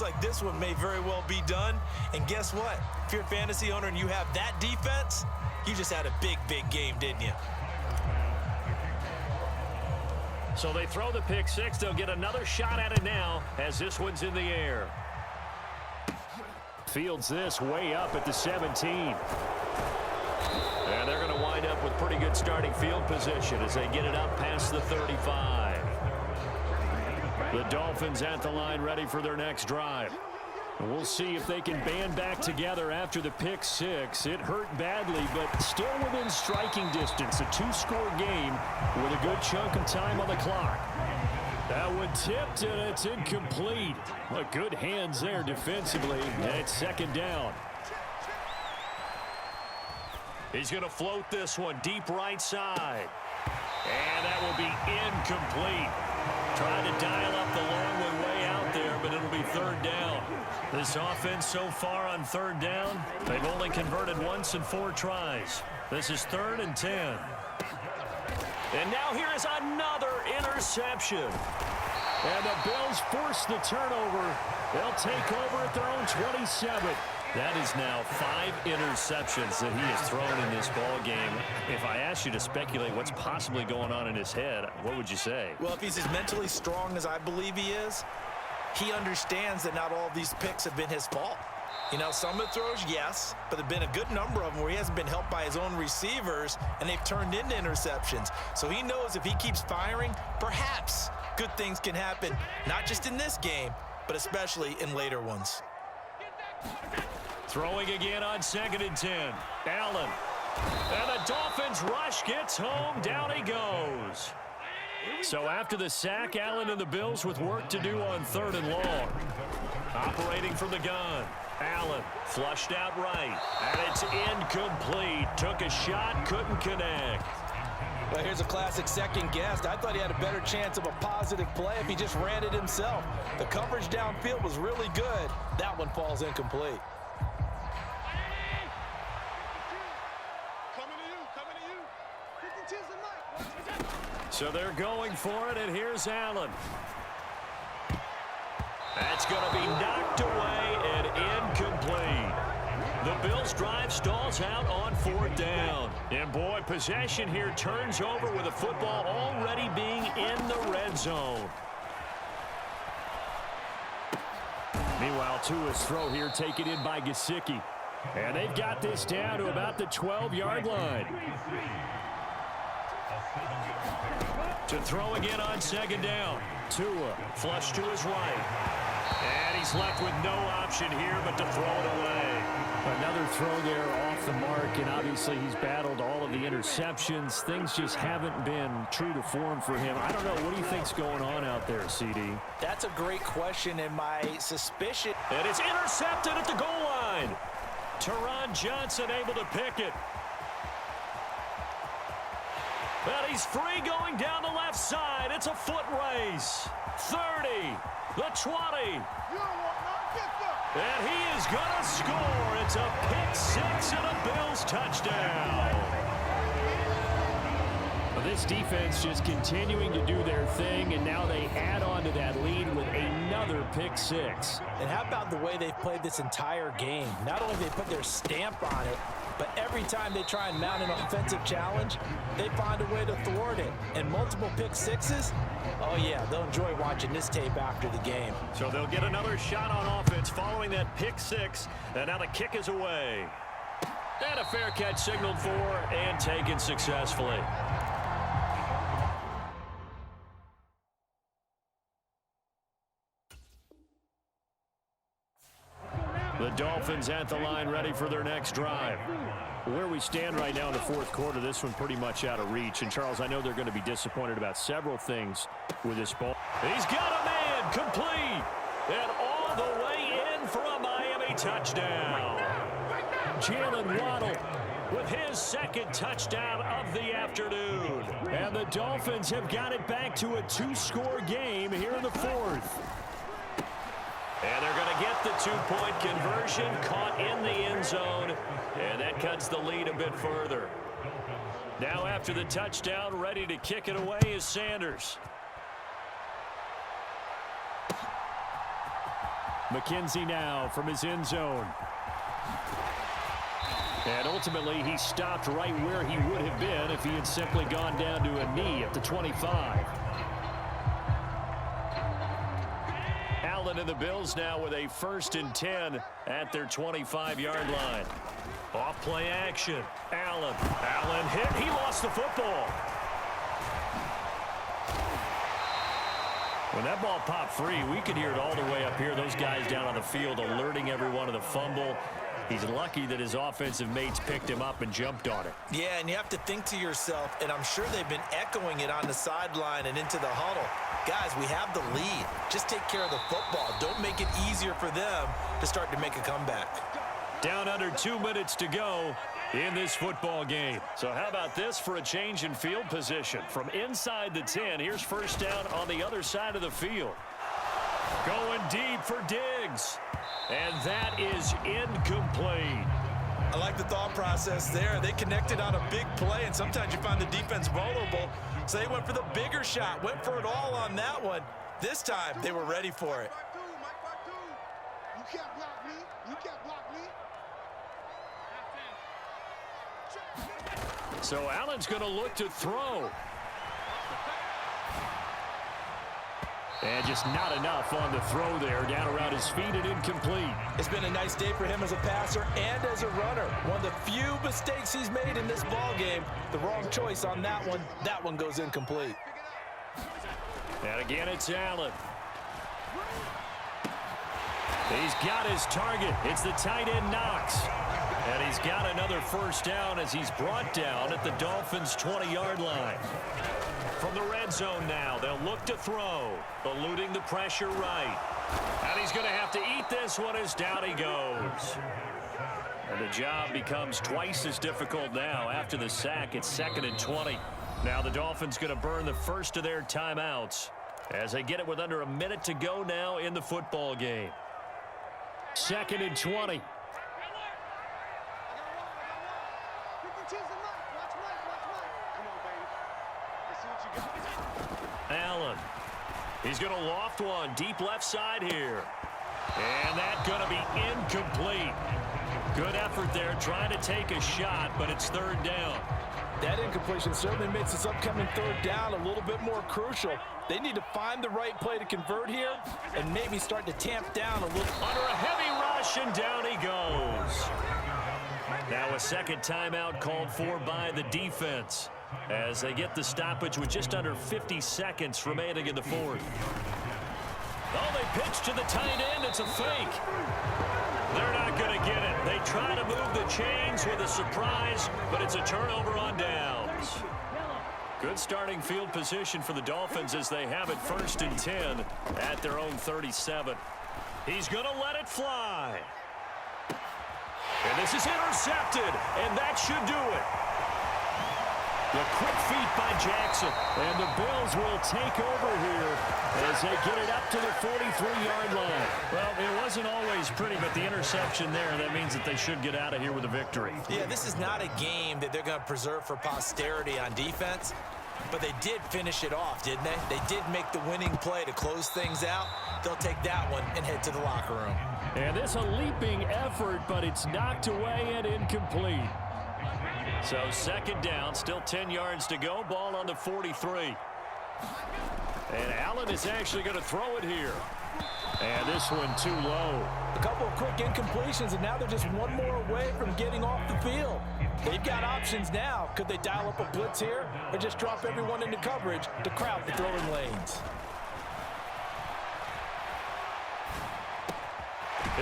like this one may very well be done. And guess what? If you're a fantasy owner and you have that defense, you just had a big, big game, didn't you? So they throw the pick six. They'll get another shot at it now as this one's in the air. Fields this way up at the 17. And they're going to wind up with pretty good starting field position as they get it up past the 35. The Dolphins at the line ready for their next drive. We'll see if they can band back together after the pick six. It hurt badly, but still within striking distance. A two-score game with a good chunk of time on the clock. That one tipped, and it's incomplete. Well, good hands there defensively, and it's second down. He's going to float this one deep right side. And that will be incomplete. Trying to dial up the long one way out there, but it'll be third down. This offense so far on third down, they've only converted once in 4 tries. This is 3rd and 10. And now here is another interception. And the Bills force the turnover. They'll take over at their own 27. That is now 5 interceptions that he has thrown in this ball game. If I asked you to speculate what's possibly going on in his head, what would you say? Well, if he's as mentally strong as I believe he is, he understands that not all of these picks have been his fault. You know, some of the throws, yes, but there have been a good number of them where he hasn't been helped by his own receivers, and they've turned into interceptions. So he knows if he keeps firing, perhaps good things can happen, not just in this game, but especially in later ones. Throwing again on 2nd and 10. Allen. And the Dolphins rush gets home. Down he goes. So after the sack, Allen and the Bills with work to do on 3rd and long. Operating from the gun. Allen flushed out right. And it's incomplete. Took a shot, couldn't connect. Well, here's a classic second guess. I thought he had a better chance of a positive play if he just ran it himself. The coverage downfield was really good. That one falls incomplete. So they're going for it, and here's Allen. That's going to be knocked away and incomplete. The Bills' drive stalls out on 4th down. And boy, possession here turns over with the football already being in the red zone. Meanwhile, Tua's throw here taken in by Gesicki. And they've got this down to about the 12-yard line. To throw again on 2nd down. Tua flush to his right. And he's left with no option here but to throw it away. Another throw there off the mark, and obviously he's battled all of the interceptions. Things just haven't been true to form for him. I don't know. What do you think's going on out there, CD? That's a great question, and my suspicion... And it's intercepted at the goal line. Teron Johnson able to pick it. But he's free going down the left side. It's a foot race. 30, the 20. And he is going to score. It's a pick six and a Bills touchdown. Well, this defense just continuing to do their thing, and now they add on to that lead with another pick six. And how about the way they've played this entire game? Not only have they put their stamp on it, but every time they try and mount an offensive challenge, they find a way to thwart it. And multiple pick sixes, oh yeah, they'll enjoy watching this tape after the game. So they'll get another shot on offense following that pick six, and now the kick is away. And a fair catch signaled for and taken successfully. The Dolphins at the line ready for their next drive. Where we stand right now in the 4th quarter, this one pretty much out of reach. And, Charles, I know they're going to be disappointed about several things with this ball. He's got a man complete. And all the way in for a Miami touchdown. Jalen Waddle with his 2nd touchdown of the afternoon. And the Dolphins have got it back to a 2-score game here in the 4th. And they're going to get the 2-point conversion, caught in the end zone, and that cuts the lead a bit further. Now after the touchdown, ready to kick it away is Sanders. McKenzie now from his end zone. And ultimately, he stopped right where he would have been if he had simply gone down to a knee at the 25. Allen and the Bills now with a 1st and 10 at their 25-yard line. Off play action. Allen. Allen hit. He lost the football. When that ball popped free, we could hear it all the way up here. Those guys down on the field alerting everyone of the fumble. He's lucky that his offensive mates picked him up and jumped on it. Yeah, and you have to think to yourself, and I'm sure they've been echoing it on the sideline and into the huddle. Guys, we have the lead. Just take care of the football. Don't make it easier for them to start to make a comeback. Down under 2 minutes to go in this football game. So how about this for a change in field position? From inside the 10, here's first down on the other side of the field. Going deep for Diggs. And that is incomplete. I like the thought process there. They connected on a big play, and sometimes you find the defense vulnerable. So they went for the bigger shot, went for it all on that one. This time, they were ready for it. You can't block me. You can't block me. So Allen's going to look to throw. And just not enough on the throw there. Down around his feet and incomplete. It's been a nice day for him as a passer and as a runner. One of the few mistakes he's made in this ball game. The wrong choice on that one. That one goes incomplete. And again, it's Allen. He's got his target. It's the tight end Knox. And he's got another first down as he's brought down at the Dolphins' 20-yard line. From the red zone now, they'll look to throw, eluding the pressure right. And he's going to have to eat this one as down he goes. And the job becomes twice as difficult now after the sack. It's 2nd and 20. Now the Dolphins going to burn the first of their timeouts as they get it with under a minute to go now in the football game. 2nd and 20. Allen. He's going to loft one deep left side here. And that's going to be incomplete. Good effort there trying to take a shot, but it's 3rd down. That incompletion certainly makes this upcoming 3rd down a little bit more crucial. They need to find the right play to convert here and maybe start to tamp down a little. Under a heavy rush, and down he goes. Now a 2nd timeout called for by the defense as they get the stoppage with just under 50 seconds remaining in the 4th. Oh, they pitch to the tight end. It's a fake. They're not going to get it. They try to move the chains with a surprise, but it's a turnover on downs. Good starting field position for the Dolphins as they have it 1st and 10 at their own 37. He's going to let it fly. And this is intercepted, and that should do it. The quick feet by Jackson, and the Bills will take over here as they get it up to the 43-yard line. Well, it wasn't always pretty, but the interception there, that means that they should get out of here with a victory. Yeah, this is not a game that they're going to preserve for posterity on defense, but they did finish it off, didn't they? They did make the winning play to close things out. They'll take that one and head to the locker room. And this a leaping effort, but it's knocked away and incomplete. So 2nd down, still 10 yards to go. Ball on the 43. And Allen is actually going to throw it here. And this one too low. A couple of quick incompletions, and now they're just one more away from getting off the field. They've got options now. Could they dial up a blitz here or just drop everyone into coverage to crowd the throwing lanes?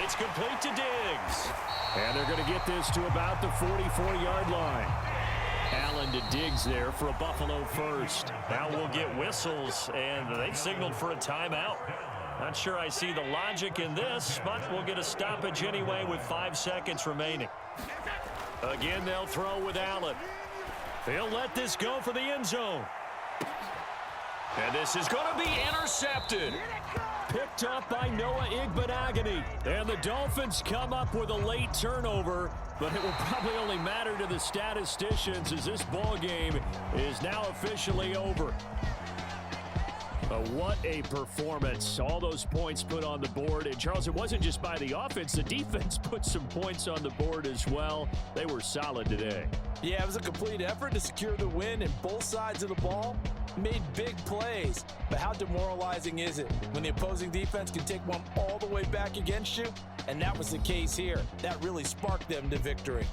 It's complete to Diggs. And they're going to get this to about the 44-yard line. Allen to Diggs there for a Buffalo first. Now we'll get whistles, and they've signaled for a timeout. Not sure I see the logic in this, but we'll get a stoppage anyway with 5 seconds remaining. Again, they'll throw with Allen. They'll let this go for the end zone. And this is going to be intercepted. Picked up by Noah Igbenogany. And the Dolphins come up with a late turnover, but it will probably only matter to the statisticians as this ball game is now officially over. What a performance. All those points put on the board. And, Charles, it wasn't just by the offense. The defense put some points on the board as well. They were solid today. Yeah, it was a complete effort to secure the win, and both sides of the ball made big plays. But how demoralizing is it when the opposing defense can take one all the way back against you? And that was the case here. That really sparked them to victory.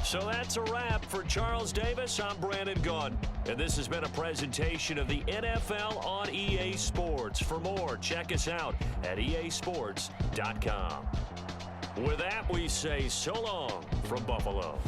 So that's a wrap for Charles Davis. I'm Brandon Gunn, and this has been a presentation of the NFL on EA Sports. For more, check us out at easports.com. With that, we say so long from Buffalo.